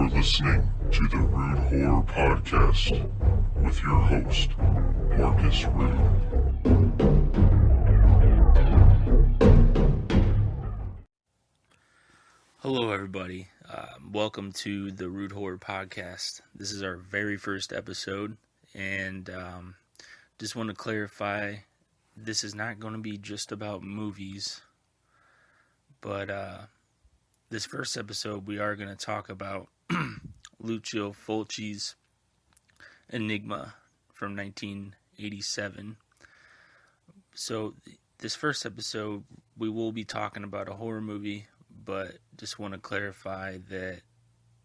You're listening to the Rude Horror Podcast with your host, Marcus Rude. Hello, everybody. Welcome to the Rude Horror Podcast. This is our very first episode, and just want to clarify, this is not going to be just about movies, but this first episode we are going to talk about Lucio Fulci's Enigma from 1987. So this first episode we will be talking about a horror movie, but just want to clarify that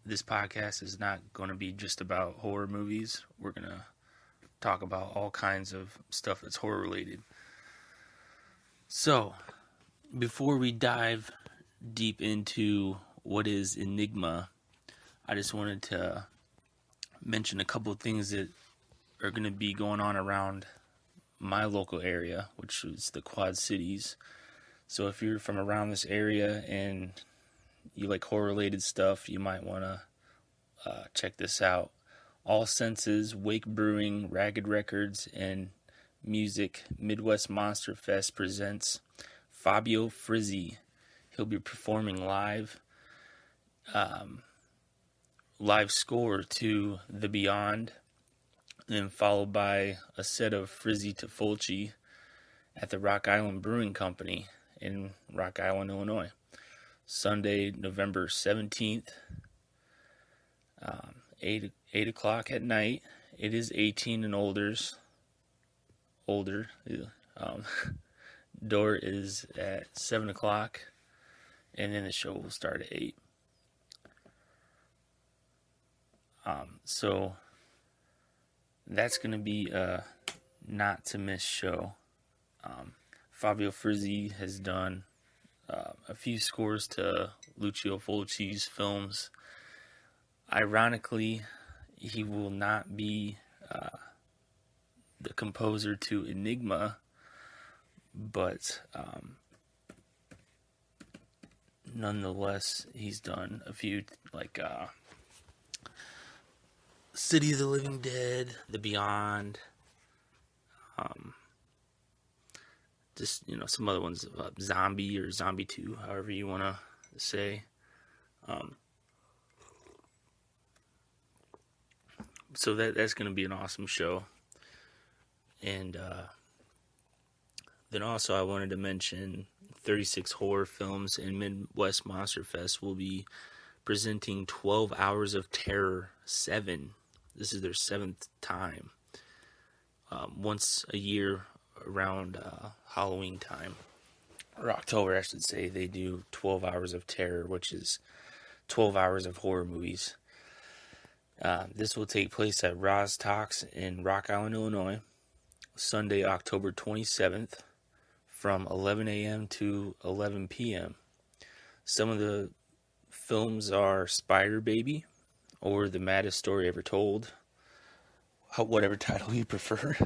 this podcast is not going to be just about horror movies. We're going to talk about all kinds of stuff that's horror related. So, before we dive deep into what is Enigma, I just wanted to mention a couple of things that are going to be going on around my local area, which is the Quad Cities. So if you're from around this area and you like horror-related stuff, you might want to check this out. All Senses, Wake Brewing, Ragged Records, and Music Midwest Monster Fest presents Fabio Frizzi. He'll be performing live score to The Beyond, and then followed by a set of Frizzi to Fulci at the Rock Island Brewing Company in Rock Island, Illinois. Sunday, November 17th, 8 o'clock at night. It is 18 and older. Door is at 7 o'clock, and then the show will start at 8. So that's going to be a not to miss show. Fabio Frizzi has done a few scores to Lucio Fulci's films. Ironically, he will not be the composer to Enigma, but nonetheless, he's done a few, like City of the Living Dead, The Beyond, just, some other ones, Zombie or Zombie 2, however you want to say. So that's going to be an awesome show. And then also I wanted to mention 36 Horror Films and Midwest Monster Fest will be presenting 12 Hours of Terror 7. This is their 7th time. Once a year around Halloween time, or October I should say, they do 12 Hours of Terror, which is 12 hours of horror movies. This will take place at Roz Talks in Rock Island, Illinois, Sunday, October 27th, from 11 a.m. to 11 p.m. Some of the films are Spider Baby, or The Maddest Story Ever Told, whatever title you prefer.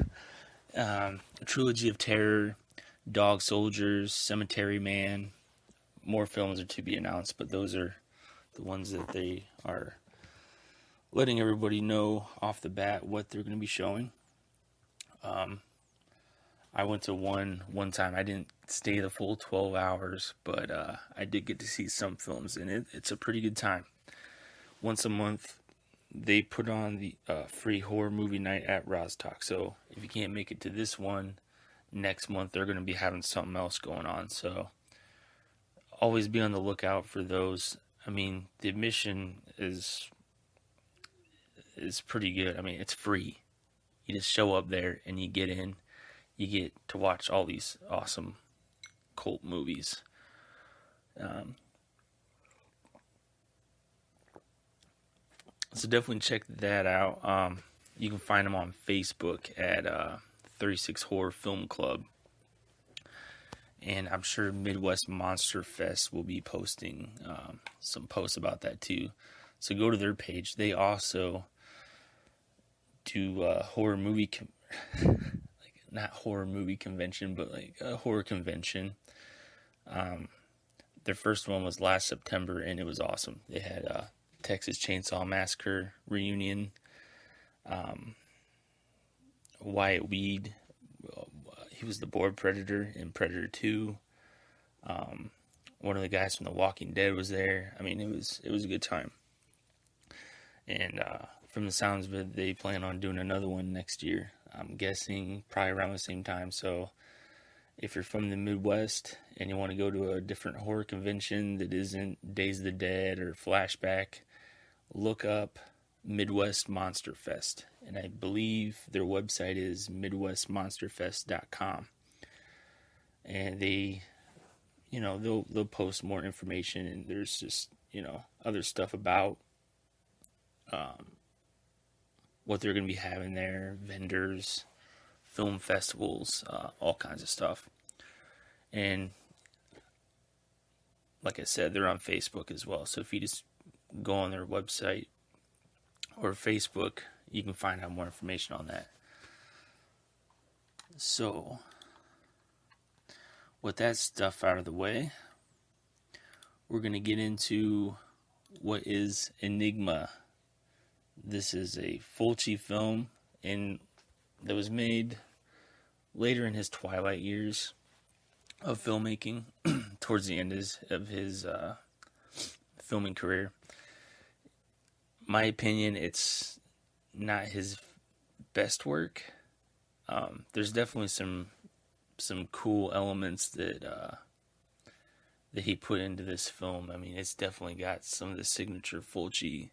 A Trilogy of Terror, Dog Soldiers, Cemetery Man. More films are to be announced, but those are the ones that they are letting everybody know off the bat what they're going to be showing. I went to one time. I didn't stay the full 12 hours, but I did get to see some films, and it's a pretty good time. Once a month, they put on the free horror movie night at Rostock. So if you can't make it to this one, next month they're going to be having something else going on. So always be on the lookout for those. I mean, the admission is pretty good. I mean, it's free. You just show up there and you get in. You get to watch all these awesome cult movies. So definitely check that out. You can find them on Facebook at 36 Horror Film Club. And I'm sure Midwest Monster Fest will be posting some posts about that too. So go to their page. They also do horror movie, not horror movie convention, but like a horror convention. Their first one was last September, and it was awesome. They had Texas Chainsaw Massacre reunion. Wyatt Weed, he was the boar predator in Predator 2. One of the guys from The Walking Dead was there. I mean, it was a good time. And from the sounds of it, they plan on doing another one next year. I'm guessing probably around the same time. So if you're from the Midwest and you want to go to a different horror convention that isn't Days of the Dead or Flashback, look up Midwest Monster Fest. And I believe their website is midwestmonsterfest.com. And they, they'll post more information, and there's just, other stuff about what they're going to be having there, vendors, film festivals, all kinds of stuff. And like I said, they're on Facebook as well. So if you just go on their website or Facebook, you can find out more information on that. So with that stuff out of the way, we're going to get into what is Enigma. This is a Fulci film that was made later in his twilight years of filmmaking, towards the end of his filming career. My opinion, it's not his best work. There's definitely some cool elements that he put into this film. I mean, it's definitely got some of the signature Fulci,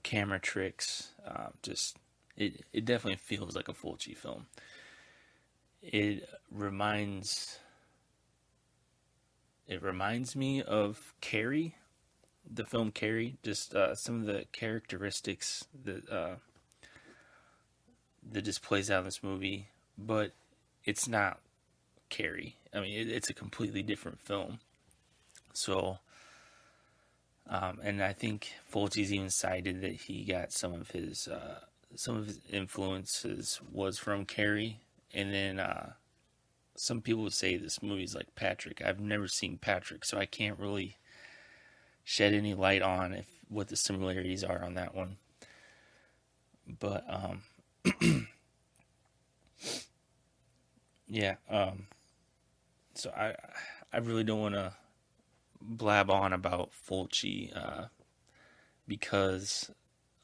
camera tricks. It definitely feels like a Fulci film. It reminds me of Carrie, the film Carrie. Just some of the characteristics that just plays out in this movie, but it's not Carrie. I mean, it's a completely different film. So, and I think Fulci's even cited that he got some of his influences was from Carrie, and then some people would say this movie's like Patrick. I've never seen Patrick, so I can't really shed any light on what the similarities are on that one. But yeah. So I really don't want to blab on about Fulci because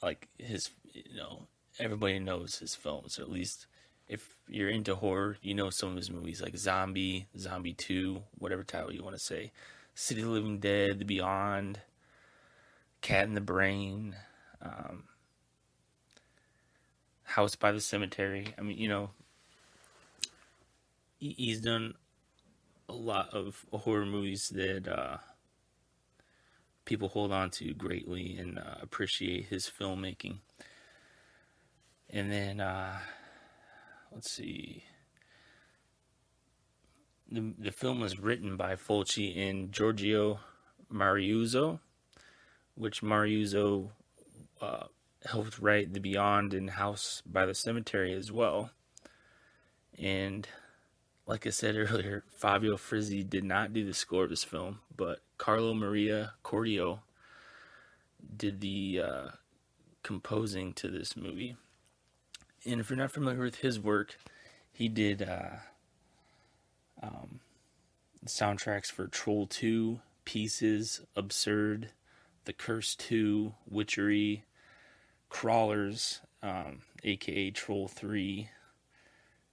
like his, everybody knows his films, or at least if you're into horror, some of his movies like Zombie 2, whatever title you want to say, City of the Living Dead, The Beyond, Cat in the Brain, House by the Cemetery. I mean, he's done a lot of horror movies that people hold on to greatly and appreciate his filmmaking. And then, let's see. The film was written by Fulci and Giorgio Mariuzzo, which Mariuzzo helped write The Beyond and House by the Cemetery as well. And like I said earlier, Fabio Frizzi did not do the score of this film, but Carlo Maria Cordio did the composing to this movie. And if you're not familiar with his work, he did soundtracks for Troll 2, Pieces, Absurd, The Curse 2, Witchery, Crawlers, aka Troll 3,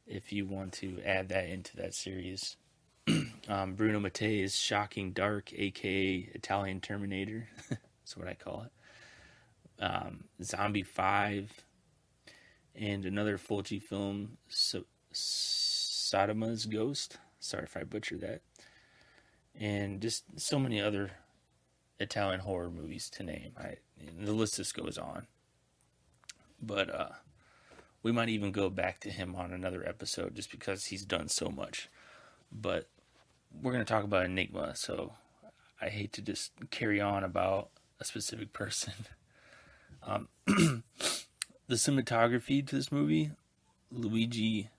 if you want to add that into that series. Bruno Mattei's Shocking Dark, aka Italian Terminator. That's what I call it. Zombie 5, and another Fulci film, Sodoma's Ghost. Sorry if I butchered that. And just so many other Italian horror movies to name. The list just goes on. But we might even go back to him on another episode just because he's done so much. But we're going to talk about Enigma, so I hate to just carry on about a specific person. The cinematography to this movie, Luigi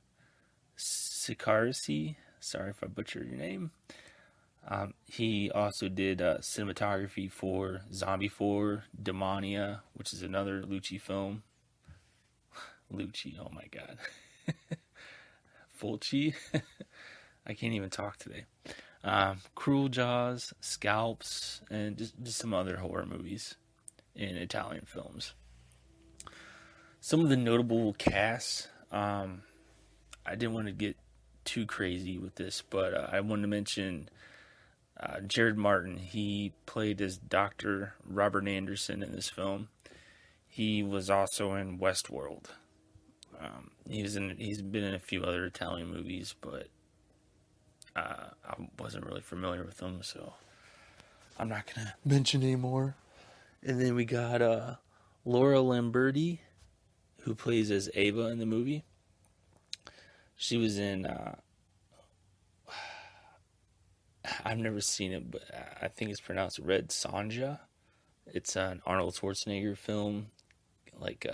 Siccaresi, sorry if I butchered your name, He also did cinematography for Zombie 4, Demonia, which is another Lucci film. Lucci, oh my god. Fulci? I can't even talk today. Cruel Jaws, Scalps, and just some other horror movies in Italian films. Some of the notable casts, I didn't want to get too crazy with this, but I wanted to mention Jared Martin. He played as Dr. Robert Anderson in this film. He was also in Westworld. He's been in a few other Italian movies, but I wasn't really familiar with him, so I'm not gonna mention anymore. And then we got Laura Lamberty, who plays as Ava in the movie. She was in I've never seen it, but I think it's pronounced Red Sonja. It's an Arnold Schwarzenegger film, like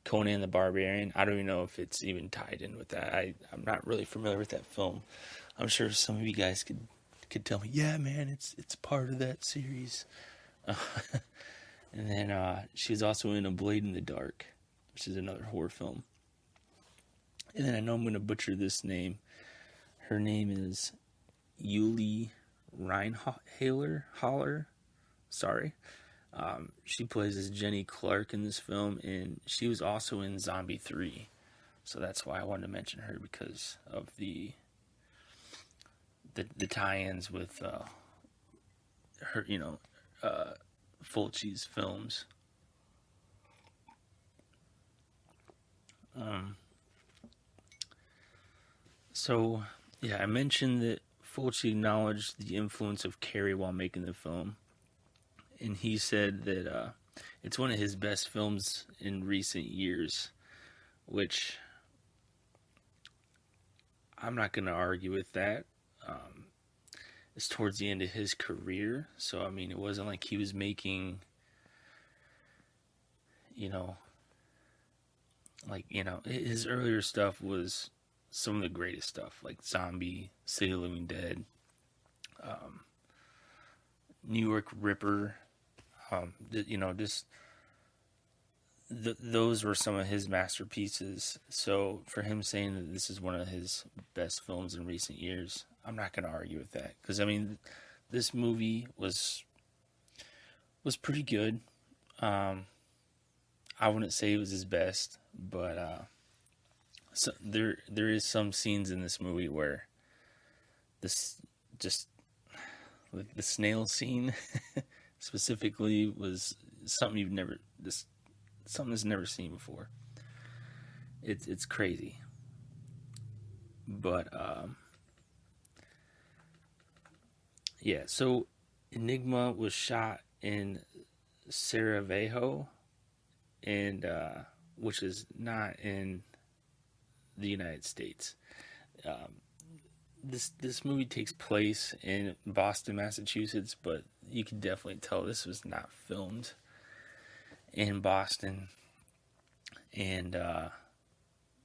Conan the Barbarian. I don't even know if it's even tied in with that. I'm not really familiar with that film. I'm sure some of you guys could tell me, yeah, man, it's part of that series. And then she's also in A Blade in the Dark, which is another horror film. And then I know I'm going to butcher this name. Her name is Yuli Holler. Sorry. She plays as Jenny Clark in this film, and she was also in Zombie 3. So that's why I wanted to mention her, because of the tie-ins with her, Fulci's films. So, yeah, I mentioned that Fulci acknowledged the influence of Carrie while making the film. And he said that it's one of his best films in recent years, which I'm not going to argue with that. It's towards the end of his career, so I mean, it wasn't like he was making, his earlier stuff was some of the greatest stuff, like Zombie, City of the Living Dead, New York Ripper. Those were some of his masterpieces. So for him saying that this is one of his best films in recent years, I'm not going to argue with that, because I mean, this movie was pretty good. I wouldn't say it was his best, but so there is some scenes in this movie where this just, like the snail scene specifically, was something something that's never seen before. It's crazy. But yeah, so Enigma was shot in Sarajevo, and which is not in the United States. This movie takes place in Boston, Massachusetts, but you can definitely tell this was not filmed in Boston. And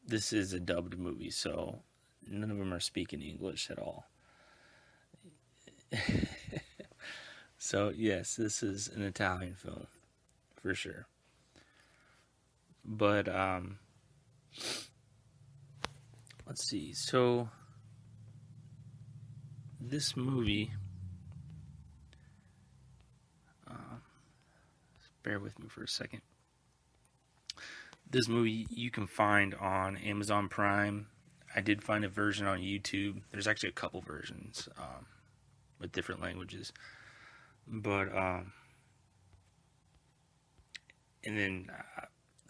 this is a dubbed movie, so none of them are speaking English at all. So yes, this is an Italian film for sure. But let's see. So this movie, bear with me for a second. This movie you can find on Amazon Prime. I did find a version on YouTube. There's actually a couple versions with different languages. But, and then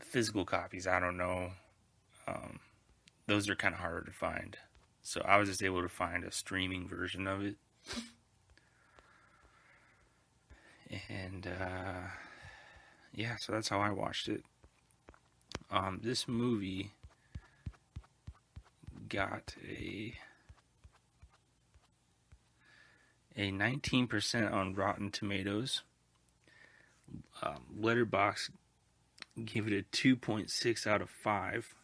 physical copies, I don't know. Those are kind of harder to find. So I was just able to find a streaming version of it. And, yeah, so that's how I watched it. This movie got a 19% on Rotten Tomatoes. Letterboxd gave it a 2.6 out of 5.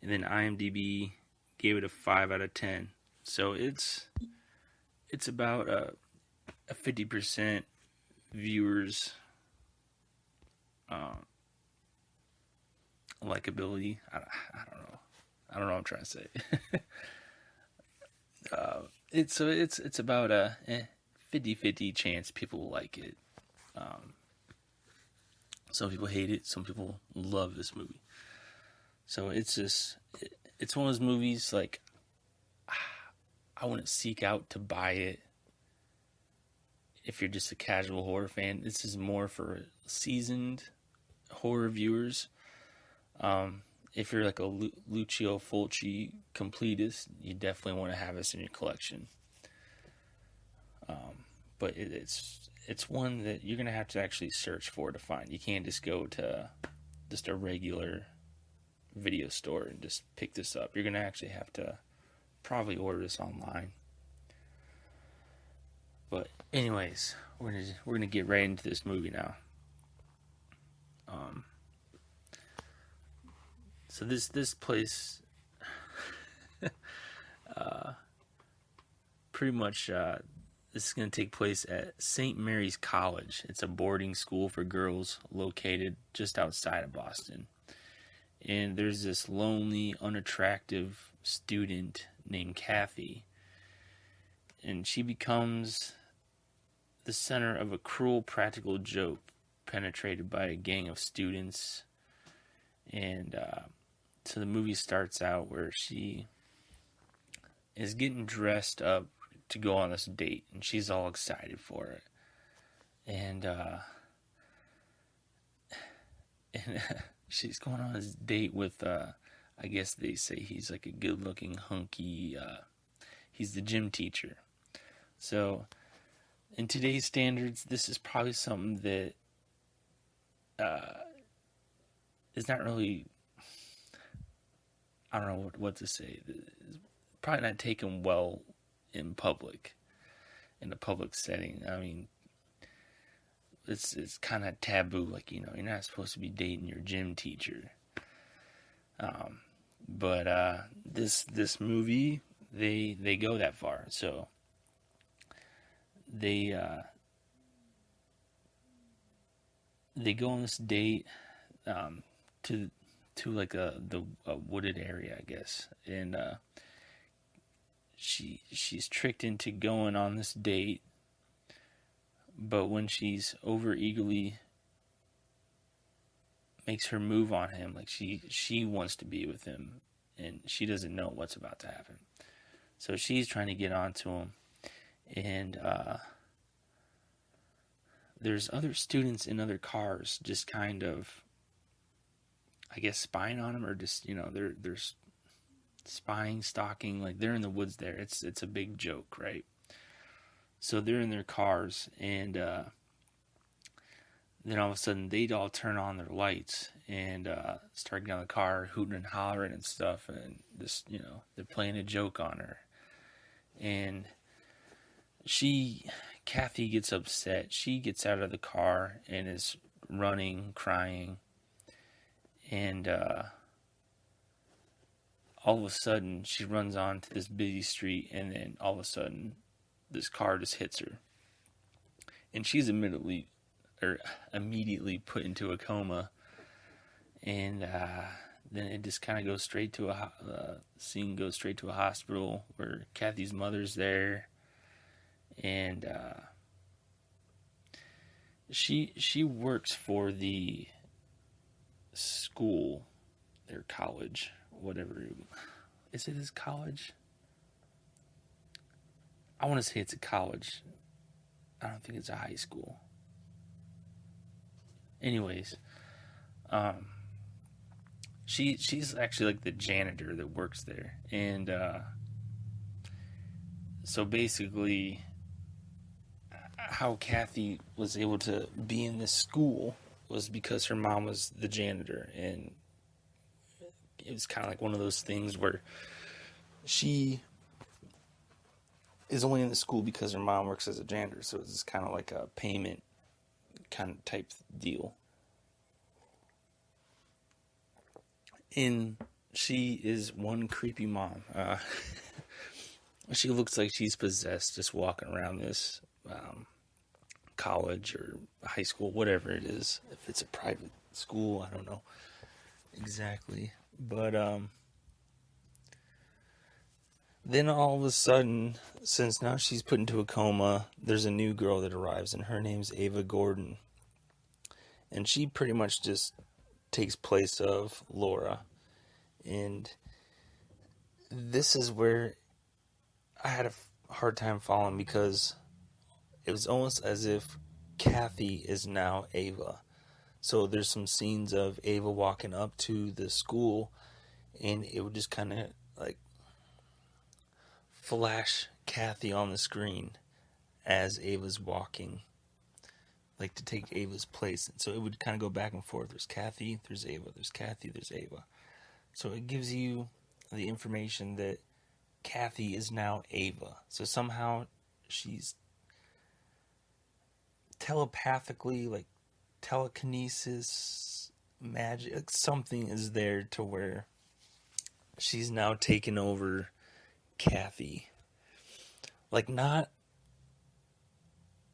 And then IMDb gave it a 5 out of 10. So it's it's about a 50% viewers likability. I don't know. I don't know what I'm trying to say. It's about a 50-50 chance people will like it. Some people hate it. Some people love this movie. So it's one of those movies like I wouldn't seek out to buy it if you're just a casual horror fan. This is more for seasoned horror viewers. If you're like a Lucio Fulci completist, you definitely want to have this in your collection. But it's one that you're gonna have to actually search for to find. You can't just go to just a regular video store and just pick this up. You're gonna actually have to probably order this online. But anyways, we're gonna get right into this movie now. So this place, pretty much, this is going to take place at St. Mary's College. It's a boarding school for girls located just outside of Boston. And there's this lonely, unattractive student named Kathy. And she becomes the center of a cruel practical joke penetrated by a gang of students. And so the movie starts out where she is getting dressed up to go on this date, and she's all excited for it. And she's going on this date with, I guess they say he's like a good-looking hunky, he's the gym teacher. So, in today's standards, this is probably something that is not really, I don't know what to say. It's probably not taken well in public, in a public setting. I mean, it's kind of taboo. Like, you're not supposed to be dating your gym teacher. But this movie, they go that far. So they go on this date to like a wooded area, I guess, and she's tricked into going on this date, but when she's over eagerly makes her move on him, like she wants to be with him, and she doesn't know what's about to happen. So she's trying to get onto him, and there's other students in other cars just kind of, I guess, spying on him, or just, they're spying, stalking, like they're in the woods there. It's a big joke, right? So they're in their cars, and then all of a sudden they'd all turn on their lights and start getting out of the car, hooting and hollering and stuff, and just, they're playing a joke on her. And Kathy gets upset. She gets out of the car and is running, crying, and all of a sudden she runs onto this busy street, and then all of a sudden this car just hits her, and she's immediately put into a coma. And then it just kind of goes straight to scene goes straight to a hospital where Kathy's mother's there, and she works for the school, their college, whatever. Is it his college? I want to say it's a college. I don't think it's a high school. Anyways, she's actually like the janitor that works there, and so basically, how Kathy was able to be in this school was because her mom was the janitor, and it was kind of like one of those things where she is only in the school because her mom works as a janitor, so it's kind of like a payment kind of type deal. And she is one creepy mom. She looks like she's possessed, just walking around this college or high school, whatever it is. If it's a private school, I don't know exactly. But then all of a sudden, since now she's put into a coma, there's a new girl that arrives, and her name's Ava Gordon. And she pretty much just takes place of Laura. And this is where I had a hard time following, because it was almost as if Kathy is now Ava. So there's some scenes of Ava walking up to the school, and it would just kind of like flash Kathy on the screen as Ava's walking, like to take Ava's place. And so it would kind of go back and forth. There's Kathy, there's Ava, there's Kathy, there's Ava. So it gives you the information that Kathy is now Ava. So somehow she's telepathically, like telekinesis, magic, something is there to where she's now taken over Kathy. Like, not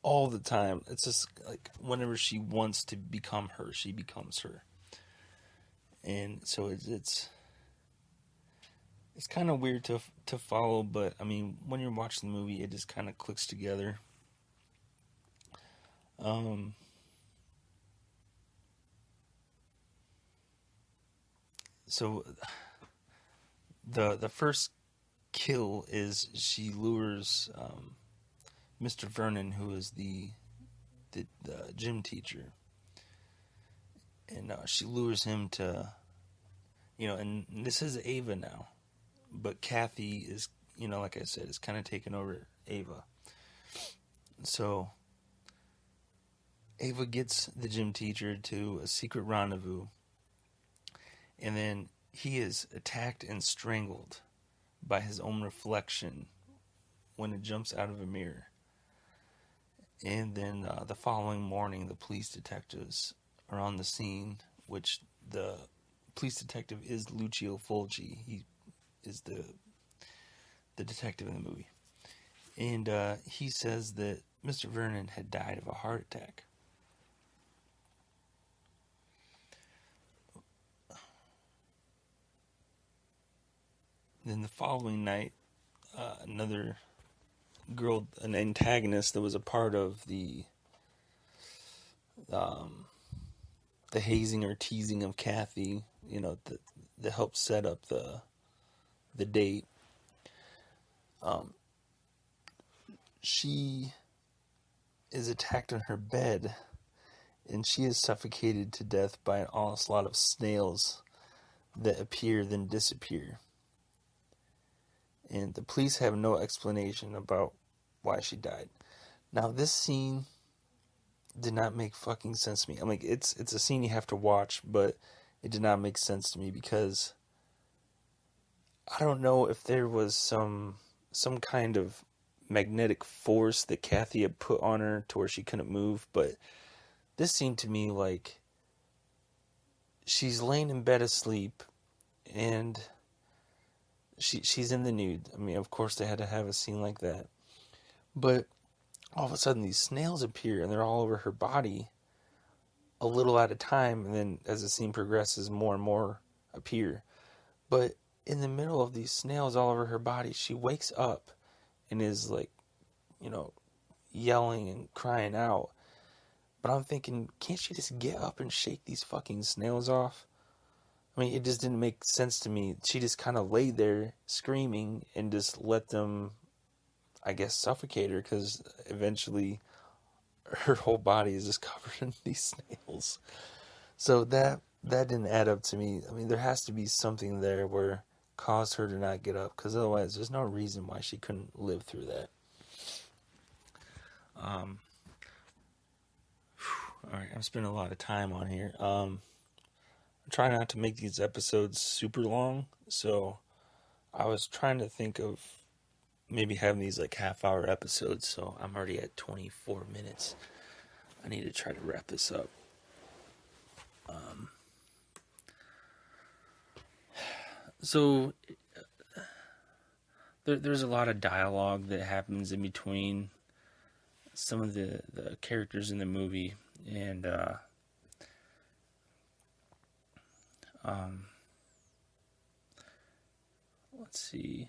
all the time. It's just like whenever she wants to become her, she becomes her. And so it's kind of weird to follow, but I mean, when you're watching the movie, it just kind of clicks together. So the first kill is she lures Mr. Vernon, who is the gym teacher, and she lures him to, and this is Ava now, but Kathy is, like I said, is kind of taking over Ava. So Ava gets the gym teacher to a secret rendezvous, and then he is attacked and strangled by his own reflection when it jumps out of a mirror. And then the following morning, the police detectives are on the scene, which the police detective is Lucio Fulci. He is the detective in the movie. And he says that Mr. Vernon had died of a heart attack. Then the following night, another girl, an antagonist that was a part of the hazing or teasing of Kathy, that helped set up the date. She is attacked on her bed, and she is suffocated to death by an onslaught of snails that appear then disappear. And the police have no explanation about why she died. Now, this scene did not make fucking sense to me. I'm like, it's a scene you have to watch, but it did not make sense to me, because I don't know if there was some kind of magnetic force that Kathy had put on her to where she couldn't move, but this seemed to me like she's laying in bed asleep, and she's in the nude. I mean, of course they had to have a scene like that. But all of a sudden these snails appear, and they're all over her body a little at a time, and then as the scene progresses, more and more appear. But in the middle of these snails all over her body, she wakes up and is like, yelling and crying out. But I'm thinking, can't she just get up and shake these fucking snails off? I mean, it just didn't make sense to me. She just kind of laid there screaming and just let them, I guess, suffocate her, because eventually her whole body is just covered in these snails. So that didn't add up to me. I mean, there has to be something there where caused her to not get up, because otherwise there's no reason why she couldn't live through that. Alright, I'm spending a lot of time on here. I'm trying not to make these episodes super long, so I was trying to think of maybe having these like half-hour episodes, so I'm already at 24 minutes. I need to try to wrap this up. So there's a lot of dialogue that happens in between some of the characters in the movie, and let's see.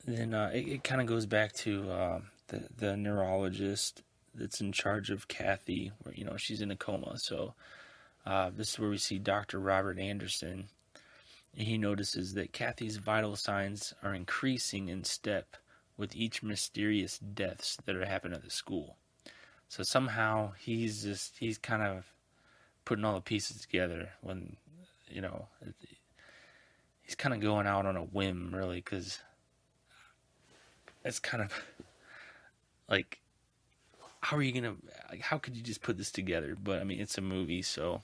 Then it kind of goes back to the neurologist that's in charge of Kathy, where she's in a coma. So this is where we see Dr. Robert Anderson, and he notices that Kathy's vital signs are increasing in step with each mysterious deaths that are happening at the school. So somehow he's kind of putting all the pieces together when he's kind of going out on a whim, really, because it's kind of like, how could you just put this together? But I mean, it's a movie, so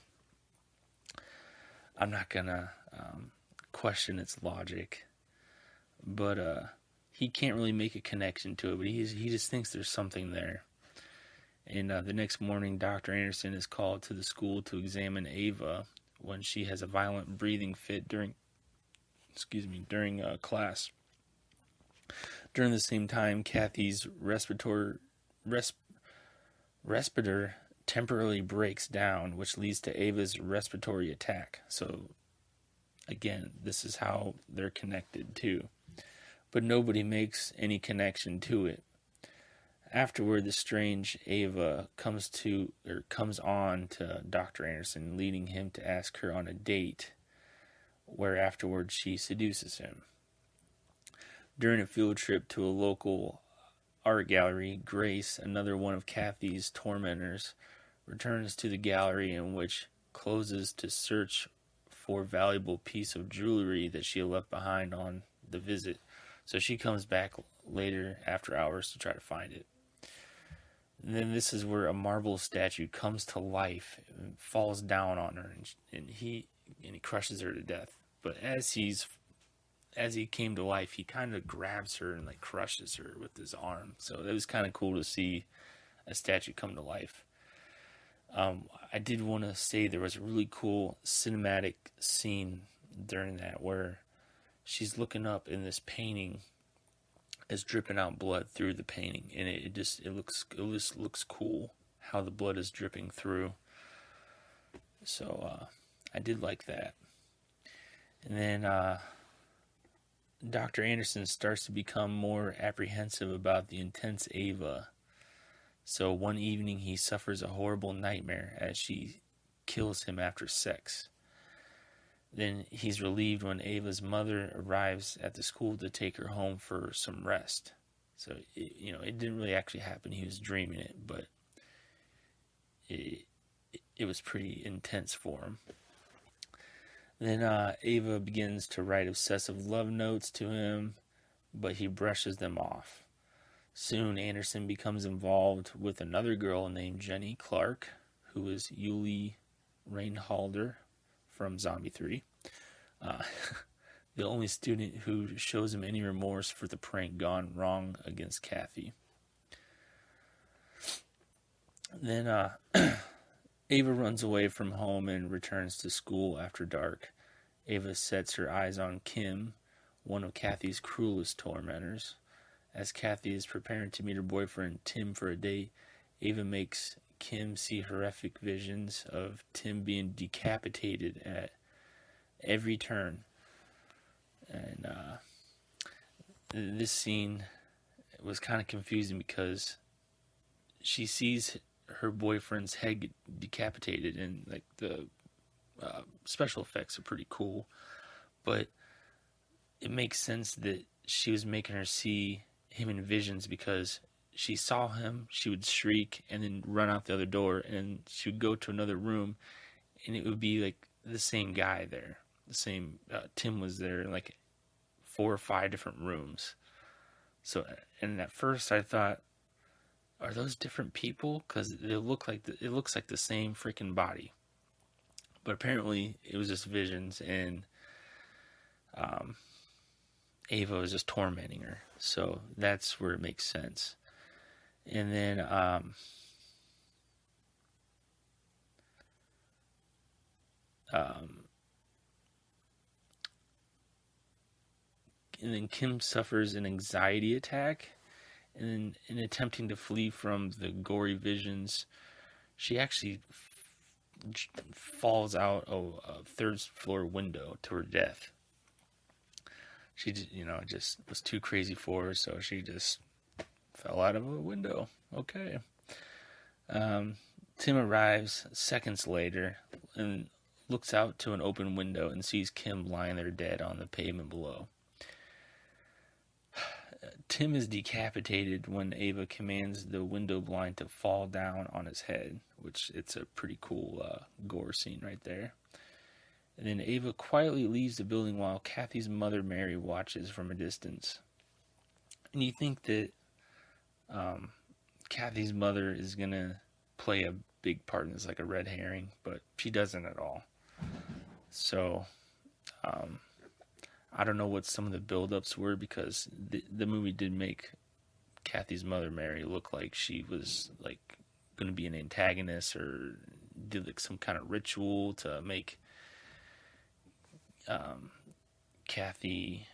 I'm not gonna question its logic. But he can't really make a connection to it, but he just thinks there's something there. And the next morning, Dr. Anderson is called to the school to examine Ava when she has a violent breathing fit during class. During the same time, Kathy's respirator temporarily breaks down, which leads to Ava's respiratory attack. So, again, this is how they're connected too. But nobody makes any connection to it. Afterward, the strange Ava comes on to Dr. Anderson, leading him to ask her on a date, where afterwards she seduces him. During a field trip to a local art gallery, Grace, another one of Kathy's tormentors, returns to the gallery, in which closes to search for a valuable piece of jewelry that she had left behind on the visit. So she comes back later after hours to try to find it. And then this is where a marble statue comes to life and falls down on her, and he crushes her to death. But as he came to life, he kind of grabs her and crushes her with his arm. So it was kind of cool to see a statue come to life. I did want to say there was a really cool cinematic scene during that where she's looking up and this painting is dripping out blood through the painting, and it just looks cool how the blood is dripping through. So I did like that. And then Dr. Anderson starts to become more apprehensive about the intense Ava. So one evening he suffers a horrible nightmare as she kills him after sex. Then he's relieved when Ava's mother arrives at the school to take her home for some rest. So, it didn't really actually happen. He was dreaming it, but it was pretty intense for him. Then Ava begins to write obsessive love notes to him, but he brushes them off. Soon, Anderson becomes involved with another girl named Jenny Clark, who is Yuli Reinhalder from Zombie 3. The only student who shows him any remorse for the prank gone wrong against Kathy. Then Ava runs away from home and returns to school after dark. Ava sets her eyes on Kim, one of Kathy's cruelest tormentors. As Kathy is preparing to meet her boyfriend Tim for a date, Ava makes Kim see horrific visions of Tim being decapitated at every turn. And this scene was kind of confusing because she sees her boyfriend's head get decapitated, and the special effects are pretty cool, but it makes sense that she was making her see him in visions, because she saw him, she would shriek and then run out the other door, and she would go to another room and it would be the same guy there, the same Tim was there in 4 or 5 different rooms. So, and at first I thought, are those different people? Because it looks like the same freaking body. But apparently it was just visions, and Ava was just tormenting her. So that's where it makes sense. And then And then Kim suffers an anxiety attack, and then in attempting to flee from the gory visions, she actually falls out of a third floor window to her death. She, just was too crazy for her, so she just fell out of a window. Okay. Tim arrives seconds later and looks out to an open window and sees Kim lying there dead on the pavement below. Tim is decapitated when Ava commands the window blind to fall down on his head, which it's a pretty cool gore scene right there. And then Ava quietly leaves the building while Kathy's mother, Mary, watches from a distance. And you think that Kathy's mother is going to play a big part in this, like a red herring, but she doesn't at all. So, I don't know what some of the build-ups were, because the movie did make Kathy's mother, Mary, look like she was like going to be an antagonist or did like some kind of ritual to make Kathy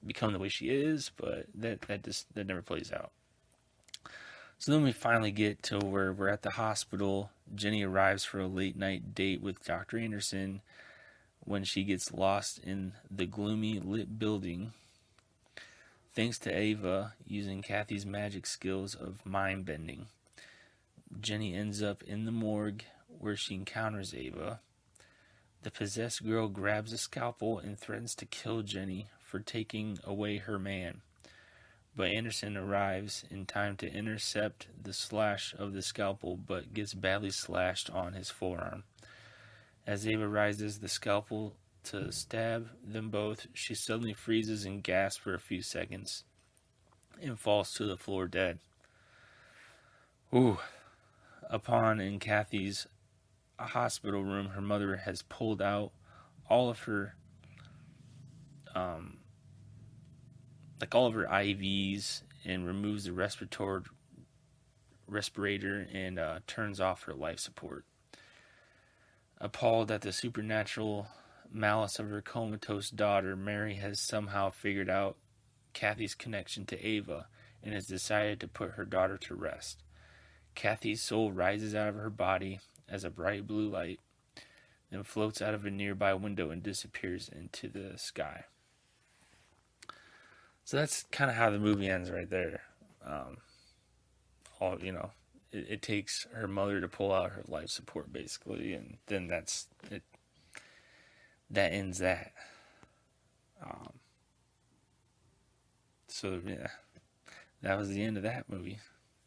become the way she is, but that never plays out. So then we finally get to where we're at the hospital. Jenny arrives for a late night date with Dr. Anderson when she gets lost in the gloomy lit building. Thanks to Ava using Kathy's magic skills of mind bending, Jenny ends up in the morgue where she encounters Ava. The possessed girl grabs a scalpel and threatens to kill Jenny for taking away her man. But Anderson arrives in time to intercept the slash of the scalpel, but gets badly slashed on his forearm. As Ava raises the scalpel to stab them both, she suddenly freezes and gasps for a few seconds and falls to the floor dead. Ooh. Upon in Kathy's hospital room, her mother has pulled out all of her IVs and removes the respirator and turns off her life support. Appalled at the supernatural malice of her comatose daughter, Mary has somehow figured out Kathy's connection to Ava and has decided to put her daughter to rest. Kathy's soul rises out of her body as a bright blue light, then floats out of a nearby window and disappears into the sky. So that's kind of how the movie ends right there. It takes her mother to pull out her life support, basically, and then that's it. That ends that. So yeah, that was the end of that movie,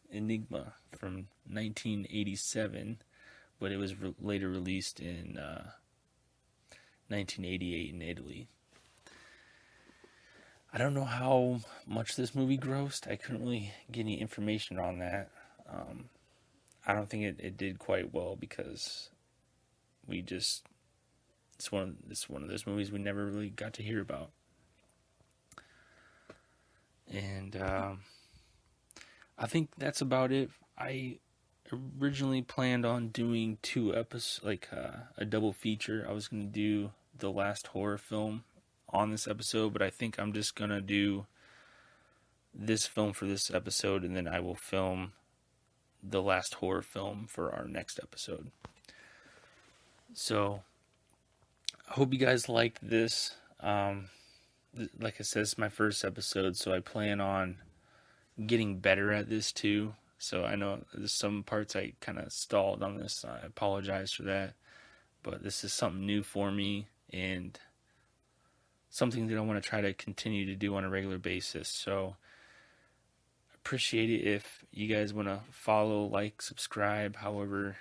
Enigma, from 1987, but it was later released in 1988 in Italy. I don't know how much this movie grossed. I couldn't really get any information on that. I don't think it did quite well, because it's one of those movies we never really got to hear about. And I think that's about it. I originally planned on doing 2 episodes, like a double feature. I was going to do the last horror film on this episode, but I think I'm just going to do this film for this episode, and then I will film the last horror film for our next episode. So, I hope you guys liked this. Like I said, it's my first episode, so I plan on getting better at this too. So I know there's some parts I kind of stalled on this. I apologize for that. But this is something new for me, and something that I want to try to continue to do on a regular basis. So appreciate it if you guys want to follow, like, subscribe, however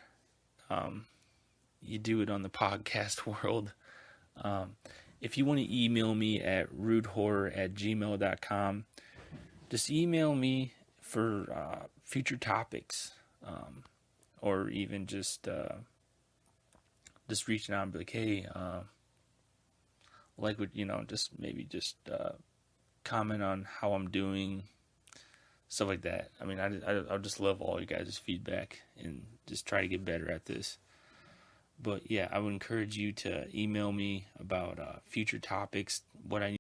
you do it on the podcast world. If you want to email me at rudehorror@gmail.com, just email me for future topics, or even just reaching out and be like, hey, just comment on how I'm doing, stuff like that. I mean, I'll just love all you guys' feedback and just try to get better at this. But yeah, I would encourage you to email me about future topics, what I